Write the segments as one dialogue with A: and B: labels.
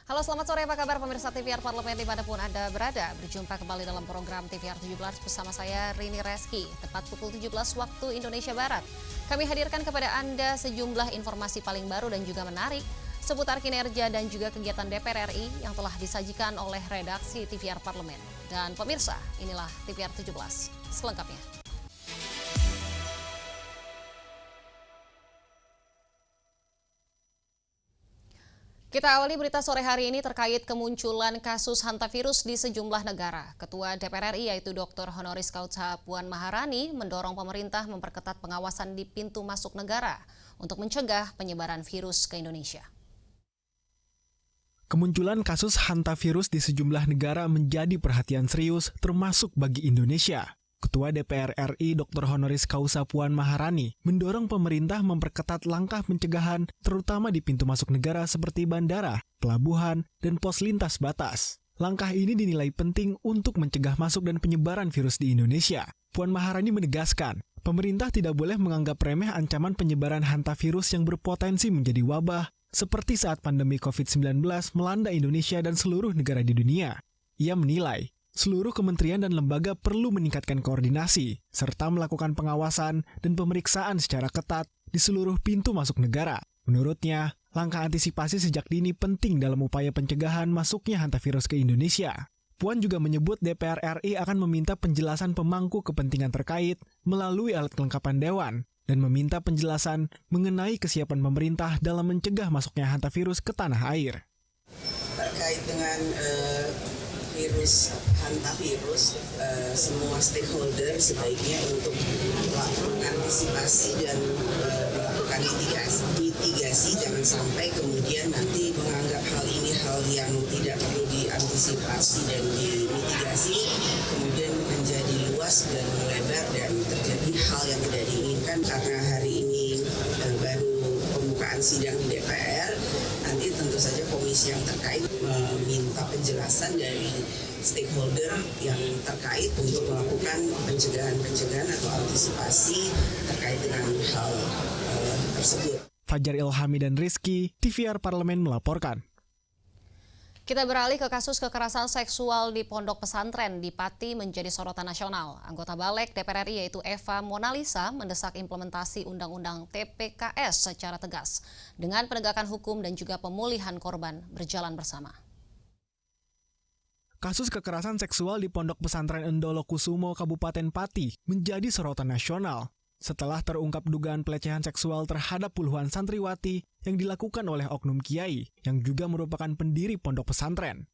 A: Halo, selamat sore. Apa kabar pemirsa TVR Parlemen dimanapun Anda berada? Berjumpa kembali dalam program TVR 17 bersama saya Rini Reski. Tepat pukul 17 waktu Indonesia Barat. Kami hadirkan kepada Anda sejumlah informasi paling baru dan juga menarik seputar kinerja dan juga kegiatan DPR RI yang telah disajikan oleh redaksi TVR Parlemen. Dan pemirsa, inilah TVR 17 selengkapnya. Kita awali berita sore hari ini terkait kemunculan kasus hantavirus di sejumlah negara. Ketua DPR RI yaitu Dr. Honoris Causa Puan Maharani mendorong pemerintah memperketat pengawasan di pintu masuk negara untuk mencegah penyebaran virus ke Indonesia.
B: Kemunculan kasus hantavirus di sejumlah negara menjadi perhatian serius termasuk bagi Indonesia. Ketua DPR RI Dr. Honoris Causa Puan Maharani mendorong pemerintah memperketat langkah pencegahan terutama di pintu masuk negara seperti bandara, pelabuhan, dan pos lintas batas. Langkah ini dinilai penting untuk mencegah masuk dan penyebaran virus di Indonesia. Puan Maharani menegaskan, pemerintah tidak boleh menganggap remeh ancaman penyebaran hantavirus yang berpotensi menjadi wabah seperti saat pandemi COVID-19 melanda Indonesia dan seluruh negara di dunia. Ia menilai, seluruh kementerian dan lembaga perlu meningkatkan koordinasi, serta melakukan pengawasan dan pemeriksaan secara ketat di seluruh pintu masuk negara. Menurutnya, langkah antisipasi sejak dini penting dalam upaya pencegahan masuknya hantavirus ke Indonesia. Puan juga menyebut DPR RI akan meminta penjelasan pemangku kepentingan terkait melalui alat kelengkapan Dewan, dan meminta penjelasan mengenai kesiapan pemerintah dalam mencegah masuknya hantavirus ke tanah air.
C: Terkait dengan virus hantavirus, semua stakeholder sebaiknya untuk mengantisipasi dan melakukan mitigasi, jangan sampai kemudian nanti menganggap hal ini hal yang tidak perlu diantisipasi dan dimitigasi, kemudian menjadi luas dan melebar dan terjadi hal yang tidak diinginkan. Karena hari ini baru pembukaan sidang di DPR, nanti tentu saja komisi yang terkait meminta penjelasan dari stakeholder yang terkait untuk melakukan pencegahan atau antisipasi terkait dengan hal tersebut.
B: Fajar Ilhami dan Rizky, TVR Parlemen melaporkan.
A: Kita beralih ke kasus kekerasan seksual di pondok pesantren di Pati menjadi sorotan nasional. Anggota Balek DPR RI yaitu Eva Monalisa mendesak implementasi Undang-Undang TPKS secara tegas dengan penegakan hukum dan juga pemulihan korban berjalan bersama.
B: Kasus kekerasan seksual di Pondok Pesantren Endolo Kusumo, Kabupaten Pati menjadi sorotan nasional setelah terungkap dugaan pelecehan seksual terhadap puluhan santriwati yang dilakukan oleh oknum kiai yang juga merupakan pendiri pondok pesantren.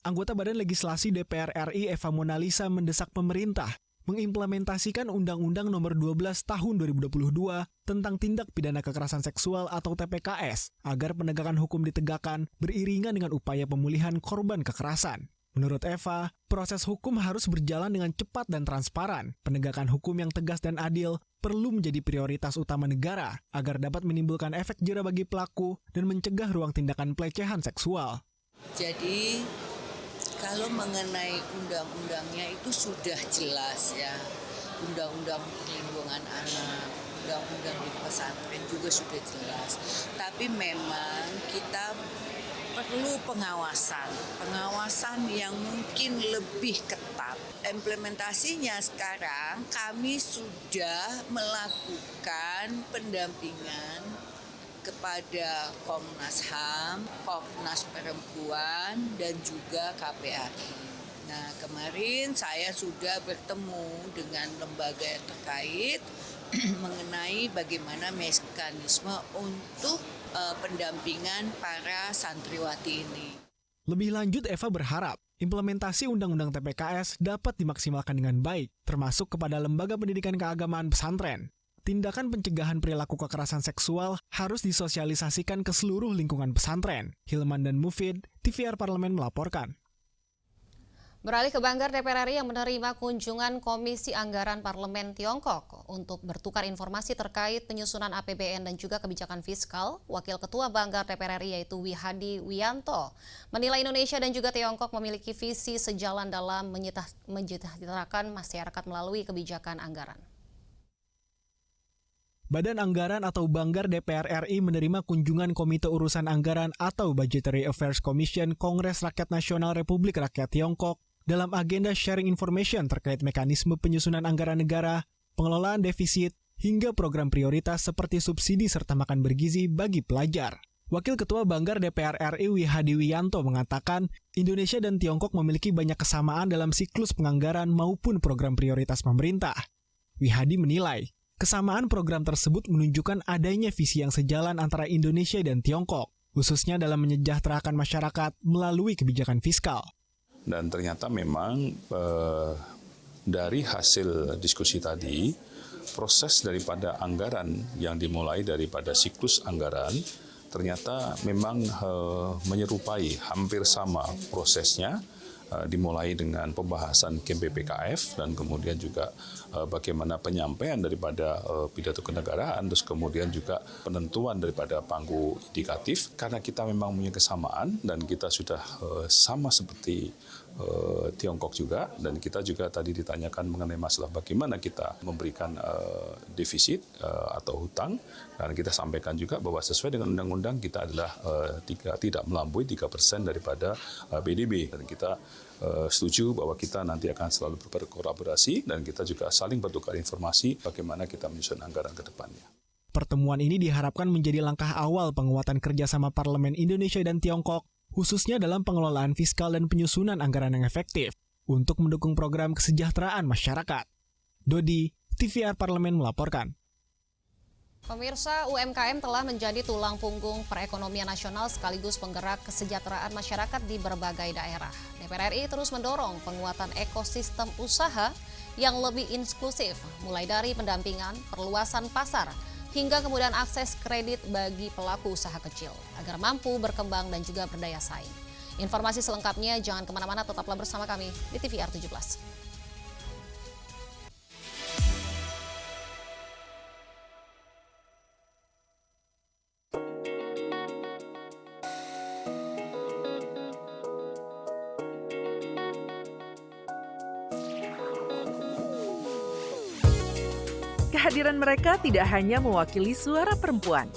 B: Anggota Badan Legislasi DPR RI Eva Monalisa mendesak pemerintah mengimplementasikan Undang-Undang Nomor 12 Tahun 2022 tentang Tindak Pidana Kekerasan Seksual atau TPKS agar penegakan hukum ditegakkan beriringan dengan upaya pemulihan korban kekerasan. Menurut Eva, proses hukum harus berjalan dengan cepat dan transparan. Penegakan hukum yang tegas dan adil perlu menjadi prioritas utama negara agar dapat menimbulkan efek jera bagi pelaku dan mencegah ruang tindakan pelecehan seksual.
D: Jadi, kalau mengenai undang-undangnya itu sudah jelas ya. Undang-undang perlindungan anak, undang-undang di pesantren juga sudah jelas. Tapi memang kita perlu pengawasan yang mungkin lebih ketat. Implementasinya sekarang kami sudah melakukan pendampingan kepada Komnas HAM, Komnas Perempuan, dan juga KPAI. Nah, kemarin saya sudah bertemu dengan lembaga yang terkait mengenai bagaimana mekanisme untuk pendampingan para santriwati ini.
B: Lebih lanjut, Eva berharap implementasi Undang-Undang TPKS dapat dimaksimalkan dengan baik, termasuk kepada lembaga pendidikan keagamaan pesantren. Tindakan pencegahan perilaku kekerasan seksual harus disosialisasikan ke seluruh lingkungan pesantren. Hilman dan Mufid, TVR Parlemen melaporkan.
A: Beralih ke Banggar, DPR RI yang menerima kunjungan Komisi Anggaran Parlemen Tiongkok untuk bertukar informasi terkait penyusunan APBN dan juga kebijakan fiskal. Wakil Ketua Banggar DPR RI yaitu Wihadi Wianto menilai Indonesia dan juga Tiongkok memiliki visi sejalan dalam menyejahterakan masyarakat melalui kebijakan anggaran.
B: Badan Anggaran atau Banggar DPR RI menerima kunjungan Komite Urusan Anggaran atau Budgetary Affairs Commission Kongres Rakyat Nasional Republik Rakyat Tiongkok dalam agenda sharing information terkait mekanisme penyusunan anggaran negara, pengelolaan defisit, hingga program prioritas seperti subsidi serta makan bergizi bagi pelajar. Wakil Ketua Banggar DPR RI Wihadi Wiyanto mengatakan, Indonesia dan Tiongkok memiliki banyak kesamaan dalam siklus penganggaran maupun program prioritas pemerintah. Wihadi menilai, kesamaan program tersebut menunjukkan adanya visi yang sejalan antara Indonesia dan Tiongkok, khususnya dalam menyejahterakan masyarakat melalui kebijakan fiskal.
E: Dan ternyata memang dari hasil diskusi tadi, proses daripada anggaran yang dimulai daripada siklus anggaran, ternyata memang menyerupai hampir sama prosesnya, dimulai dengan pembahasan KMPPKF dan kemudian juga bagaimana penyampaian daripada pidato kenegaraan, terus kemudian juga penentuan daripada panggu indikatif, karena kita memang punya kesamaan dan kita sudah sama seperti Tiongkok juga, dan kita juga tadi ditanyakan mengenai masalah bagaimana kita memberikan defisit atau hutang, dan kita sampaikan juga bahwa sesuai dengan undang-undang kita adalah tidak melampaui 3% daripada PDB, dan kita setuju bahwa kita nanti akan selalu berkolaborasi dan kita juga saling bertukar informasi bagaimana kita menyusun anggaran ke depannya.
B: Pertemuan ini diharapkan menjadi langkah awal penguatan kerjasama Parlemen Indonesia dan Tiongkok, khususnya dalam pengelolaan fiskal dan penyusunan anggaran yang efektif untuk mendukung program kesejahteraan masyarakat. Dodi, TVR Parlemen melaporkan.
A: Pemirsa, UMKM telah menjadi tulang punggung perekonomian nasional sekaligus penggerak kesejahteraan masyarakat di berbagai daerah. DPR RI terus mendorong penguatan ekosistem usaha yang lebih inklusif, mulai dari pendampingan, perluasan pasar, hingga kemudian akses kredit bagi pelaku usaha kecil, agar mampu berkembang dan juga berdaya saing. Informasi selengkapnya jangan kemana-mana, tetaplah bersama kami di TVR 17.
F: Kehadiran mereka tidak hanya mewakili suara perempuan,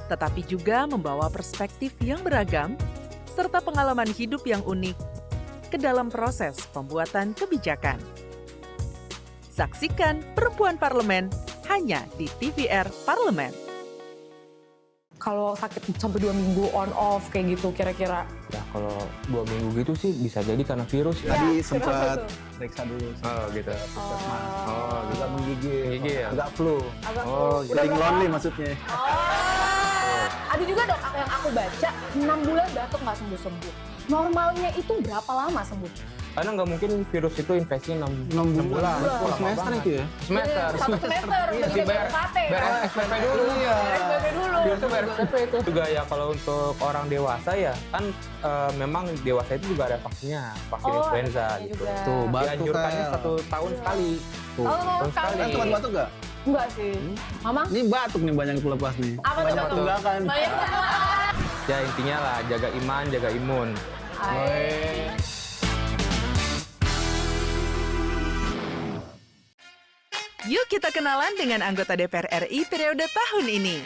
F: tetapi juga membawa perspektif yang beragam serta pengalaman hidup yang unik ke dalam proses pembuatan kebijakan. Saksikan Perempuan Parlemen hanya di TVR Parlemen.
G: Kalau sakit sampai 2 minggu on off kayak gitu kira-kira?
H: Ya kalau 2 minggu gitu sih bisa jadi karena virus.
G: Tadi
I: sempat periksa dulu.
H: Oh gitu.
I: Agak menggigil.
H: Ya?
I: Agak flu.
G: Feeling
I: lonely maksudnya.
G: Ada juga dok yang aku baca 6 bulan batuk nggak sembuh-sembuh. Normalnya itu berapa lama sembuh?
H: Karena nggak mungkin virus itu infeksinya 6 bulan.
I: Semester itu ya?
H: Semester.
G: 1 semester.
H: Masih bayar SPP dulu.
G: Iya. SPP dulu.
H: Virus itu bayar SPP itu. Juga ya kalau untuk orang dewasa ya kan memang dewasa itu juga ada vaksinnya, vaksin influenza gitu.
I: Tuh, batuk
H: dianjurkannya
I: kayak
H: 1 tahun sekali.
G: Tahun sekali.
I: Tempat batuk nggak?
G: Enggak sih. Mama?
I: Ini batuk nih banyak pelepas nih.
G: Apa tuh?
I: Banyak tunggakan.
H: Ya intinya lah jaga iman, jaga imun.
F: Yuk kita kenalan dengan anggota DPR RI periode tahun ini.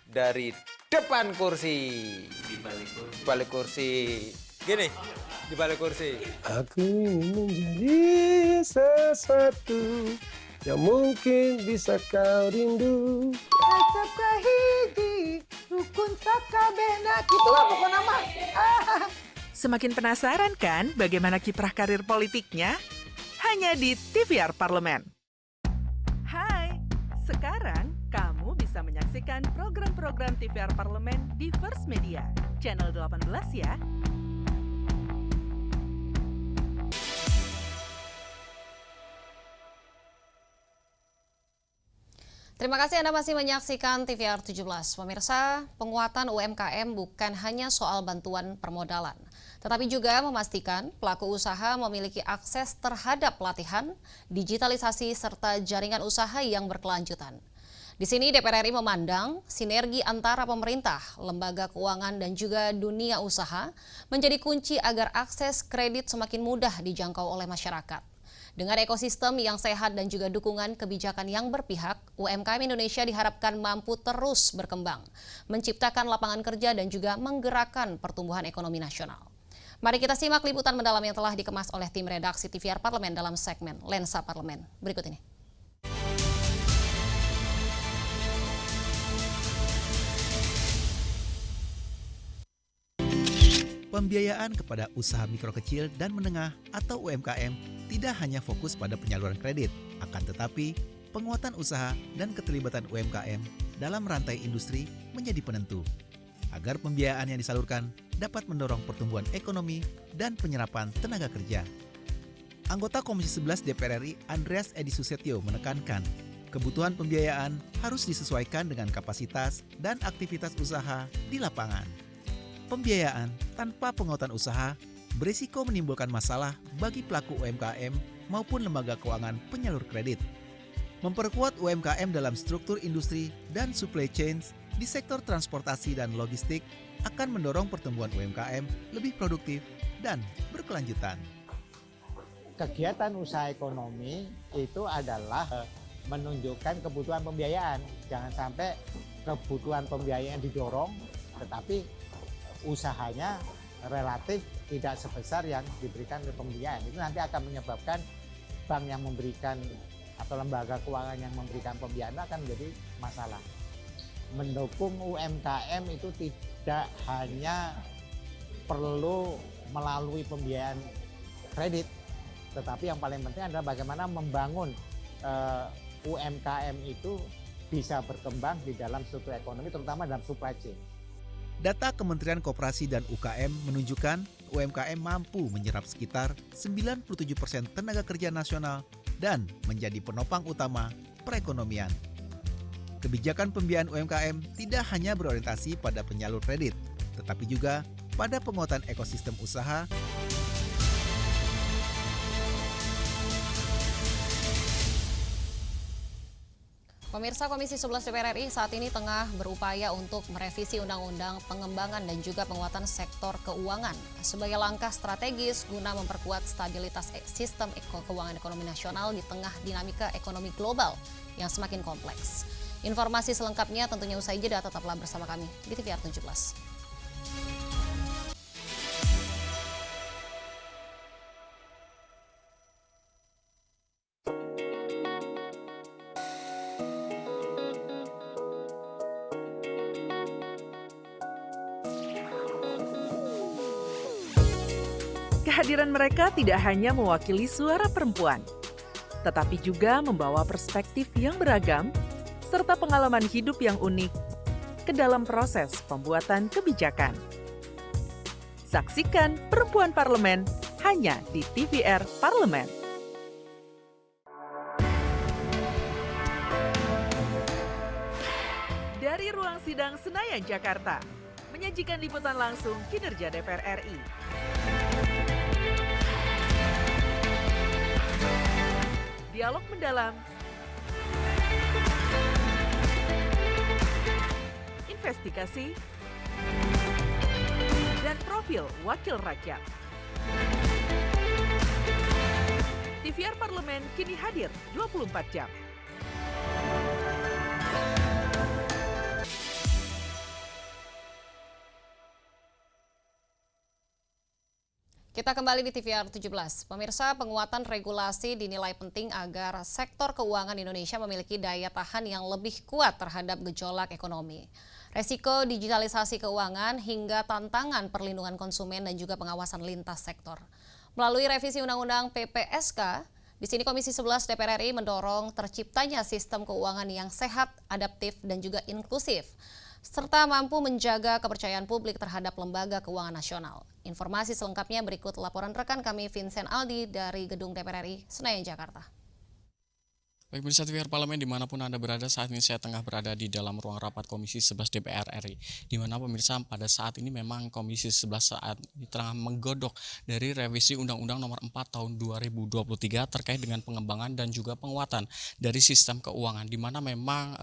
J: Dari depan kursi, di balik kursi, gini, di balik kursi.
K: Aku ingin menjadi sesuatu yang mungkin bisa kau rindu.
G: Acap kahiji, rukun sakabena, gitulah pokok nama.
F: Semakin penasaran kan bagaimana kiprah karir politiknya? Hanya di TVR Parlemen. Hai, sekarang kamu bisa menyaksikan program-program TVR Parlemen di First Media, channel 18 ya.
A: Terima kasih Anda masih menyaksikan TVR 17. Pemirsa, penguatan UMKM bukan hanya soal bantuan permodalan, tetapi juga memastikan pelaku usaha memiliki akses terhadap pelatihan, digitalisasi, serta jaringan usaha yang berkelanjutan. Di sini DPR RI memandang sinergi antara pemerintah, lembaga keuangan, dan juga dunia usaha menjadi kunci agar akses kredit semakin mudah dijangkau oleh masyarakat. Dengan ekosistem yang sehat dan juga dukungan kebijakan yang berpihak, UMKM Indonesia diharapkan mampu terus berkembang, menciptakan lapangan kerja dan juga menggerakkan pertumbuhan ekonomi nasional. Mari kita simak liputan mendalam yang telah dikemas oleh tim redaksi TVR Parlemen dalam segmen Lensa Parlemen. Berikut ini.
L: Pembiayaan kepada usaha mikro kecil dan menengah atau UMKM tidak hanya fokus pada penyaluran kredit, akan tetapi penguatan usaha dan keterlibatan UMKM dalam rantai industri menjadi penentu, agar pembiayaan yang disalurkan dapat mendorong pertumbuhan ekonomi dan penyerapan tenaga kerja. Anggota Komisi 11 DPR RI Andreas Edi Susetio menekankan, kebutuhan pembiayaan harus disesuaikan dengan kapasitas dan aktivitas usaha di lapangan. Pembiayaan tanpa penguatan usaha berisiko menimbulkan masalah bagi pelaku UMKM maupun lembaga keuangan penyalur kredit. Memperkuat UMKM dalam struktur industri dan supply chain di sektor transportasi dan logistik akan mendorong pertumbuhan UMKM lebih produktif dan berkelanjutan.
M: Kegiatan usaha ekonomi itu adalah menunjukkan kebutuhan pembiayaan. Jangan sampai kebutuhan pembiayaan didorong, tetapi usahanya relatif tidak sebesar yang diberikan ke pembiayaan. Itu nanti akan menyebabkan bank yang memberikan atau lembaga keuangan yang memberikan pembiayaan akan menjadi masalah. Mendukung UMKM itu tidak hanya perlu melalui pembiayaan kredit, tetapi yang paling penting adalah bagaimana membangun UMKM itu bisa berkembang di dalam struktur ekonomi, terutama dalam supply chain.
L: Data Kementerian Koperasi dan UKM menunjukkan UMKM mampu menyerap sekitar 97% tenaga kerja nasional dan menjadi penopang utama perekonomian. Kebijakan pembiayaan UMKM tidak hanya berorientasi pada penyalur kredit, tetapi juga pada penguatan ekosistem usaha,
A: Pemirsa, Komisi 11 DPR RI saat ini tengah berupaya untuk merevisi Undang-Undang Pengembangan dan juga Penguatan Sektor Keuangan sebagai langkah strategis guna memperkuat stabilitas sistem keuangan ekonomi nasional di tengah dinamika ekonomi global yang semakin kompleks. Informasi selengkapnya tentunya usai jeda, tetaplah bersama kami di TVR 17.
F: Kehadiran mereka tidak hanya mewakili suara perempuan, tetapi juga membawa perspektif yang beragam serta pengalaman hidup yang unik ke dalam proses pembuatan kebijakan. Saksikan Perempuan Parlemen hanya di TVR Parlemen. Dari ruang sidang Senayan, Jakarta, menyajikan liputan langsung kinerja DPR RI. Dialog mendalam, investigasi, dan profil wakil rakyat. TVR Parlemen kini hadir 24 jam.
A: Kita kembali di TVR 17. Pemirsa, penguatan regulasi dinilai penting agar sektor keuangan Indonesia memiliki daya tahan yang lebih kuat terhadap gejolak ekonomi. Resiko digitalisasi keuangan hingga tantangan perlindungan konsumen dan juga pengawasan lintas sektor. Melalui revisi Undang-Undang PPSK, di sini Komisi 11 DPR RI mendorong terciptanya sistem keuangan yang sehat, adaptif, dan juga inklusif, serta mampu menjaga kepercayaan publik terhadap lembaga keuangan nasional. Informasi selengkapnya berikut laporan rekan kami Vincent Aldi dari Gedung DPR RI Senayan, Jakarta.
N: Baik, pemirsa TVR Parlemen dimanapun Anda berada, saat ini saya tengah berada di dalam ruang rapat Komisi 11 DPR RI. Di mana pemirsa pada saat ini memang Komisi 11 saat ini tengah menggodok dari revisi Undang-Undang Nomor 4 Tahun 2023 terkait dengan pengembangan dan juga penguatan dari sistem keuangan. Di mana memang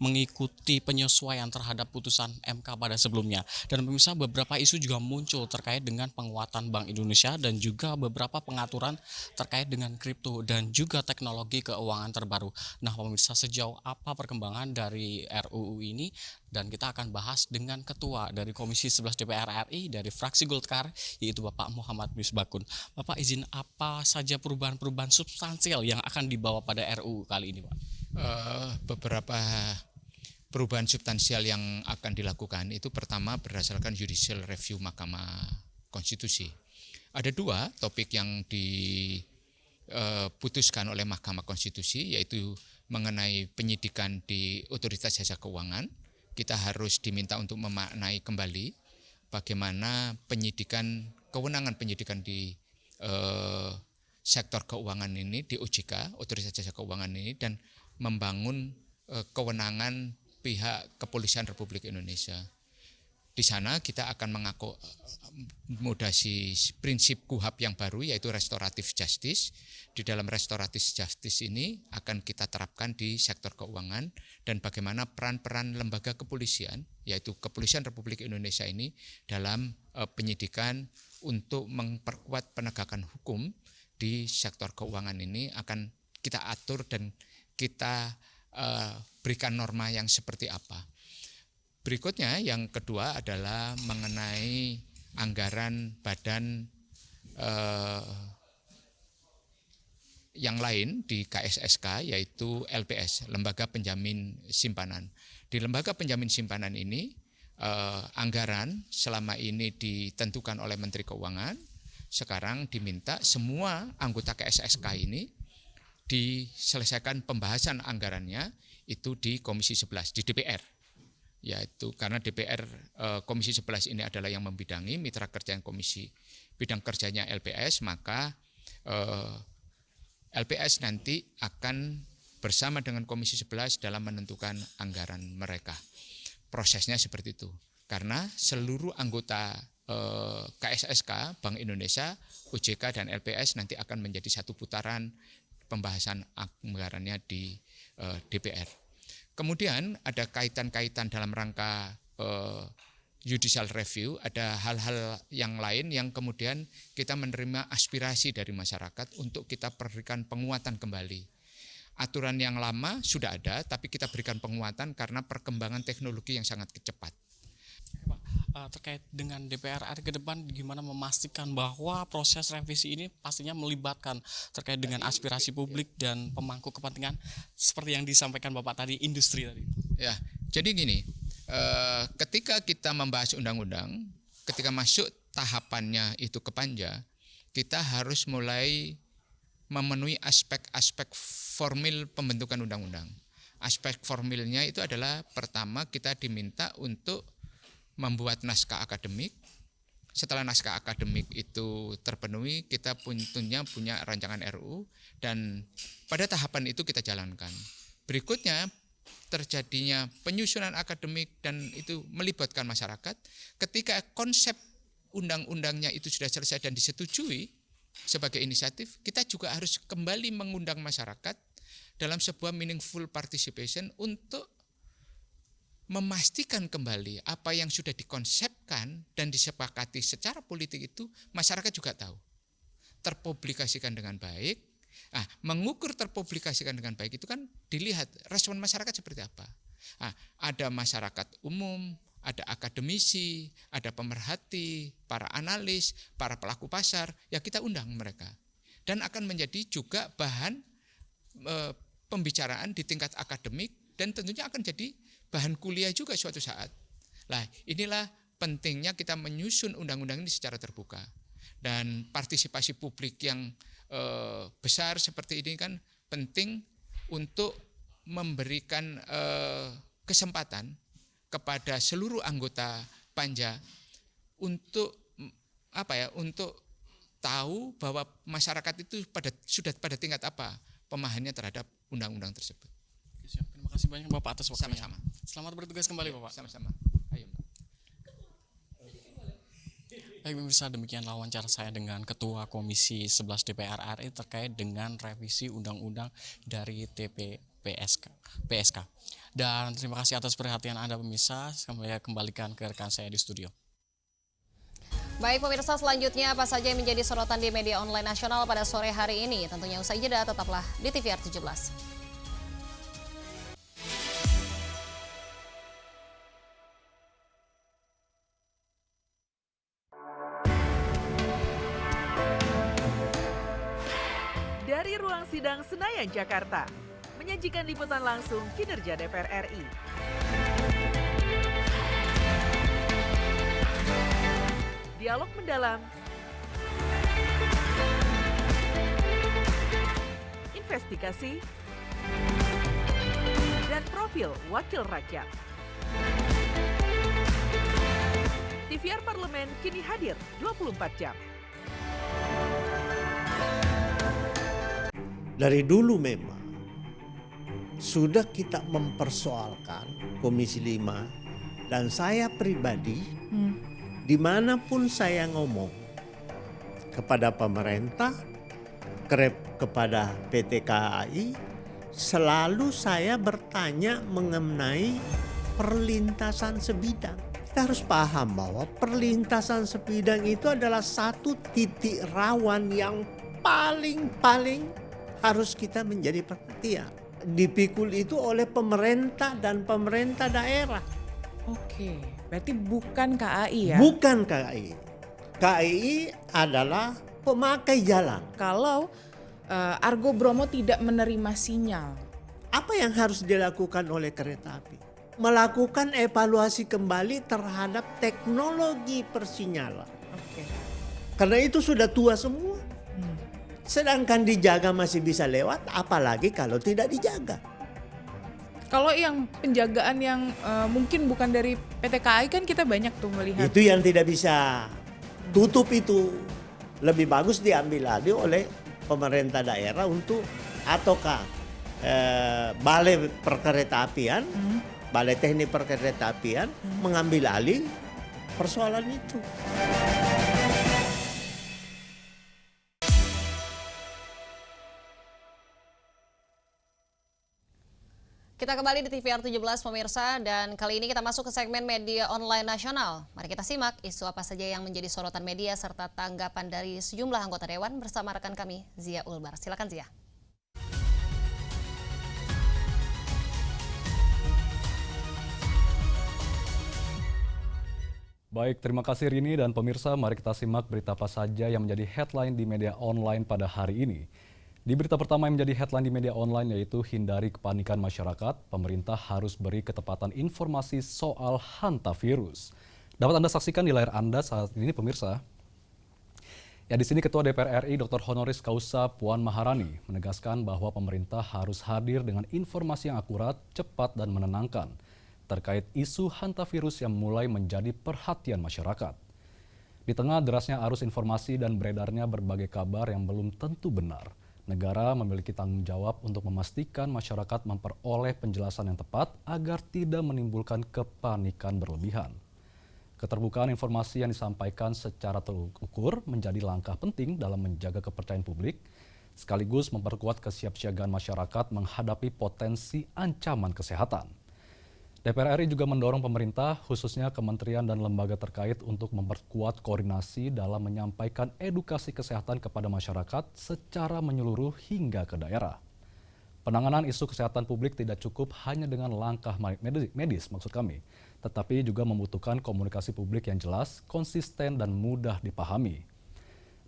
N: mengikuti penyesuaian terhadap putusan MK pada sebelumnya. Dan pemirsa, beberapa isu juga muncul terkait dengan penguatan Bank Indonesia dan juga beberapa pengaturan terkait dengan kripto dan juga teknologi keuangan terbaru. Nah, pemirsa, sejauh apa perkembangan dari RUU ini, dan kita akan bahas dengan Ketua dari Komisi 11 DPR RI dari fraksi Golkar, yaitu Bapak Muhammad Misbakun. Bapak, izin apa saja perubahan-perubahan substansial yang akan dibawa pada RUU kali ini, Pak?
O: Beberapa perubahan substansial yang akan dilakukan itu pertama berdasarkan judicial review Mahkamah Konstitusi. Ada dua topik yang diputuskan oleh Mahkamah Konstitusi, yaitu mengenai penyidikan di Otoritas Jasa Keuangan. Kita harus diminta untuk memaknai kembali bagaimana kewenangan penyidikan di sektor keuangan ini, di OJK, Otoritas Jasa Keuangan ini, dan membangun kewenangan pihak Kepolisian Republik Indonesia. Di sana kita akan mengakomodasi prinsip KUHAP yang baru, yaitu restoratif justice. Di dalam restoratif justice ini akan kita terapkan di sektor keuangan, dan bagaimana peran-peran lembaga kepolisian, yaitu Kepolisian Republik Indonesia ini dalam penyidikan untuk memperkuat penegakan hukum di sektor keuangan ini akan kita atur dan kita berikan norma yang seperti apa. Berikutnya yang kedua adalah mengenai anggaran badan yang lain di KSSK, yaitu LPS, Lembaga Penjamin Simpanan. Di Lembaga Penjamin Simpanan ini anggaran selama ini ditentukan oleh Menteri Keuangan. Sekarang diminta semua anggota KSSK ini diselesaikan pembahasan anggarannya itu di Komisi 11 di DPR. Yaitu karena DPR Komisi 11 ini adalah yang membidangi mitra kerja yang komisi bidang kerjanya LPS, maka LPS nanti akan bersama dengan Komisi 11 dalam menentukan anggaran mereka. Prosesnya seperti itu. Karena seluruh anggota KSSK, Bank Indonesia, OJK dan LPS nanti akan menjadi satu putaran pembahasan anggarannya di DPR. Kemudian ada kaitan-kaitan dalam rangka judicial review, ada hal-hal yang lain yang kemudian kita menerima aspirasi dari masyarakat untuk kita berikan penguatan kembali. Aturan yang lama sudah ada, tapi kita berikan penguatan karena perkembangan teknologi yang sangat cepat.
N: Terkait dengan DPR RI ke depan, gimana memastikan bahwa proses revisi ini pastinya melibatkan terkait dengan aspirasi publik dan pemangku kepentingan seperti yang disampaikan Bapak tadi, industri tadi.
O: Ya, jadi gini, ketika kita membahas undang-undang, ketika masuk tahapannya itu ke Panja, kita harus mulai memenuhi aspek-aspek formil pembentukan undang-undang. Aspek formilnya itu adalah pertama kita diminta untuk membuat naskah akademik. Setelah naskah akademik itu terpenuhi, kita tentunya punya rancangan RUU, dan pada tahapan itu kita jalankan. Berikutnya terjadinya penyusunan akademik dan itu melibatkan masyarakat. Ketika konsep undang-undangnya itu sudah selesai dan disetujui sebagai inisiatif, kita juga harus kembali mengundang masyarakat dalam sebuah meaningful participation untuk memastikan kembali apa yang sudah dikonsepkan dan disepakati secara politik itu masyarakat juga tahu. Terpublikasikan dengan baik. Mengukur terpublikasikan dengan baik itu kan dilihat respon masyarakat seperti apa. Ada masyarakat umum, ada akademisi, ada pemerhati, para analis, para pelaku pasar, ya kita undang mereka. Dan akan menjadi juga bahan pembicaraan di tingkat akademik dan tentunya akan jadi bahan kuliah juga suatu saat. Nah, inilah pentingnya kita menyusun undang-undang ini secara terbuka. Dan partisipasi publik yang besar seperti ini kan penting untuk memberikan kesempatan kepada seluruh anggota Panja untuk untuk tahu bahwa masyarakat itu sudah pada tingkat apa pemahamannya terhadap undang-undang tersebut.
N: Siap. Terima kasih banyak Bapak atas waktunya.
O: Sama-sama.
N: Selamat bertugas kembali Bapak.
O: Sama-sama. Ayo.
N: Baik pemirsa, demikian wawancara saya dengan Ketua Komisi 11 DPR RI terkait dengan revisi undang-undang dari PSK. Dan terima kasih atas perhatian Anda pemirsa. Saya kembalikan ke rekan saya di studio.
A: Baik pemirsa, selanjutnya apa saja yang menjadi sorotan di media online nasional pada sore hari ini? Tentunya usai jeda, tetaplah di TVR 17.
F: Dari ruang sidang Senayan, Jakarta, menyajikan liputan langsung kinerja DPR RI. Dialog mendalam, investigasi, dan profil wakil rakyat. TVR Parlemen kini hadir 24 jam.
P: Dari dulu memang sudah kita mempersoalkan Komisi 5 dan saya pribadi dimanapun saya ngomong kepada pemerintah, kepada PT KAI, selalu saya bertanya mengenai perlintasan sebidang. Kita harus paham bahwa perlintasan sebidang itu adalah satu titik rawan yang paling harus kita menjadi perhatian. Dipikul itu oleh pemerintah dan pemerintah daerah.
Q: Oke, berarti bukan KAI ya?
P: Bukan KAI. KAI adalah pemakai jalan.
Q: Kalau Argo Bromo tidak menerima sinyal,
P: apa yang harus dilakukan oleh kereta api? Melakukan evaluasi kembali terhadap teknologi persinyalan.
Q: Oke.
P: Karena itu sudah tua semua. Sedangkan dijaga masih bisa lewat, apalagi kalau tidak dijaga.
Q: Kalau yang penjagaan yang mungkin bukan dari PT KAI kan kita banyak tuh melihat.
P: Itu yang tidak bisa tutup itu. Lebih bagus diambil alih oleh pemerintah daerah untuk ataukah balai perkereta-apian, balai teknik perkereta-apian mengambil alih persoalan itu.
A: Kita kembali di TVR 17 pemirsa, dan kali ini kita masuk ke segmen media online nasional. Mari kita simak isu apa saja yang menjadi sorotan media serta tanggapan dari sejumlah anggota Dewan bersama rekan kami Zia Ulbar. Silakan Zia.
R: Baik, terima kasih Rini dan pemirsa. Mari kita simak berita apa saja yang menjadi headline di media online pada hari ini. Di berita pertama yang menjadi headline di media online yaitu hindari kepanikan masyarakat, pemerintah harus beri ketepatan informasi soal hantavirus. Dapat Anda saksikan di layar Anda saat ini pemirsa. Ya, di sini Ketua DPR RI Dr. Honoris Causa Puan Maharani menegaskan bahwa pemerintah harus hadir dengan informasi yang akurat, cepat dan menenangkan terkait isu hantavirus yang mulai menjadi perhatian masyarakat. Di tengah derasnya arus informasi dan beredarnya berbagai kabar yang belum tentu benar, negara memiliki tanggung jawab untuk memastikan masyarakat memperoleh penjelasan yang tepat agar tidak menimbulkan kepanikan berlebihan. Keterbukaan informasi yang disampaikan secara terukur menjadi langkah penting dalam menjaga kepercayaan publik, sekaligus memperkuat kesiapsiagaan masyarakat menghadapi potensi ancaman kesehatan. DPR RI juga mendorong pemerintah, khususnya kementerian dan lembaga terkait untuk memperkuat koordinasi dalam menyampaikan edukasi kesehatan kepada masyarakat secara menyeluruh hingga ke daerah. Penanganan isu kesehatan publik tidak cukup hanya dengan langkah medis maksud kami, tetapi juga membutuhkan komunikasi publik yang jelas, konsisten dan mudah dipahami.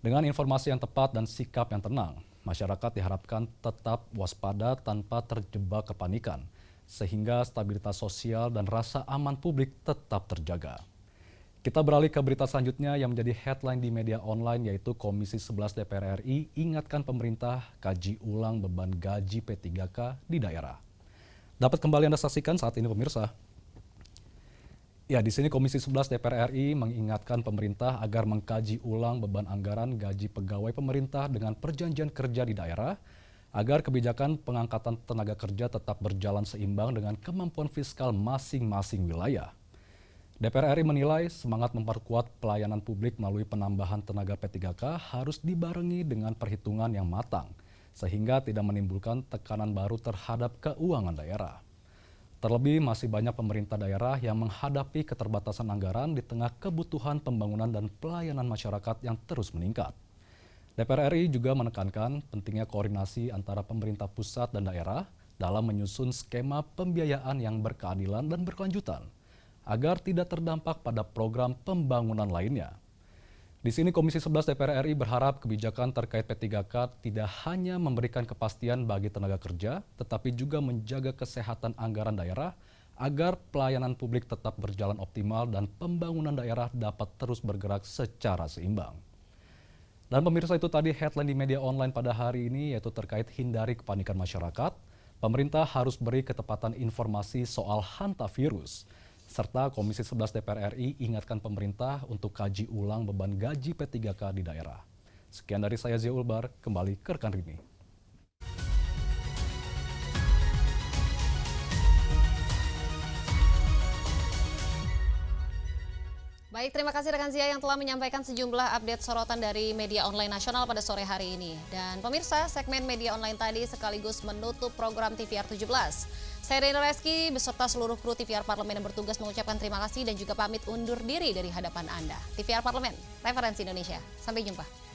R: Dengan informasi yang tepat dan sikap yang tenang, masyarakat diharapkan tetap waspada tanpa terjebak kepanikan, sehingga stabilitas sosial dan rasa aman publik tetap terjaga. Kita beralih ke berita selanjutnya yang menjadi headline di media online yaitu Komisi 11 DPR RI ingatkan pemerintah kaji ulang beban gaji P3K di daerah. Dapat kembali Anda saksikan saat ini pemirsa. Ya, di sini Komisi 11 DPR RI mengingatkan pemerintah agar mengkaji ulang beban anggaran gaji pegawai pemerintah dengan perjanjian kerja di daerah agar kebijakan pengangkatan tenaga kerja tetap berjalan seimbang dengan kemampuan fiskal masing-masing wilayah. DPR RI menilai semangat memperkuat pelayanan publik melalui penambahan tenaga P3K harus dibarengi dengan perhitungan yang matang, sehingga tidak menimbulkan tekanan baru terhadap keuangan daerah. Terlebih masih banyak pemerintah daerah yang menghadapi keterbatasan anggaran di tengah kebutuhan pembangunan dan pelayanan masyarakat yang terus meningkat. DPR RI juga menekankan pentingnya koordinasi antara pemerintah pusat dan daerah dalam menyusun skema pembiayaan yang berkeadilan dan berkelanjutan, agar tidak terdampak pada program pembangunan lainnya. Di sini Komisi 11 DPR RI berharap kebijakan terkait P3K tidak hanya memberikan kepastian bagi tenaga kerja, tetapi juga menjaga kesehatan anggaran daerah agar pelayanan publik tetap berjalan optimal dan pembangunan daerah dapat terus bergerak secara seimbang. Dan pemirsa, itu tadi headline di media online pada hari ini, yaitu terkait hindari kepanikan masyarakat. Pemerintah harus beri ketepatan informasi soal hantavirus. Serta Komisi 11 DPR RI ingatkan pemerintah untuk kaji ulang beban gaji P3K di daerah. Sekian dari saya, Zia Ulbar, kembali ke rekan Rini.
A: Baik, terima kasih rekan Zia yang telah menyampaikan sejumlah update sorotan dari media online nasional pada sore hari ini. Dan pemirsa, segmen media online tadi sekaligus menutup program TVR 17. Saya Rini Reski beserta seluruh kru TVR Parlemen yang bertugas mengucapkan terima kasih dan juga pamit undur diri dari hadapan Anda. TVR Parlemen, referensi Indonesia. Sampai jumpa.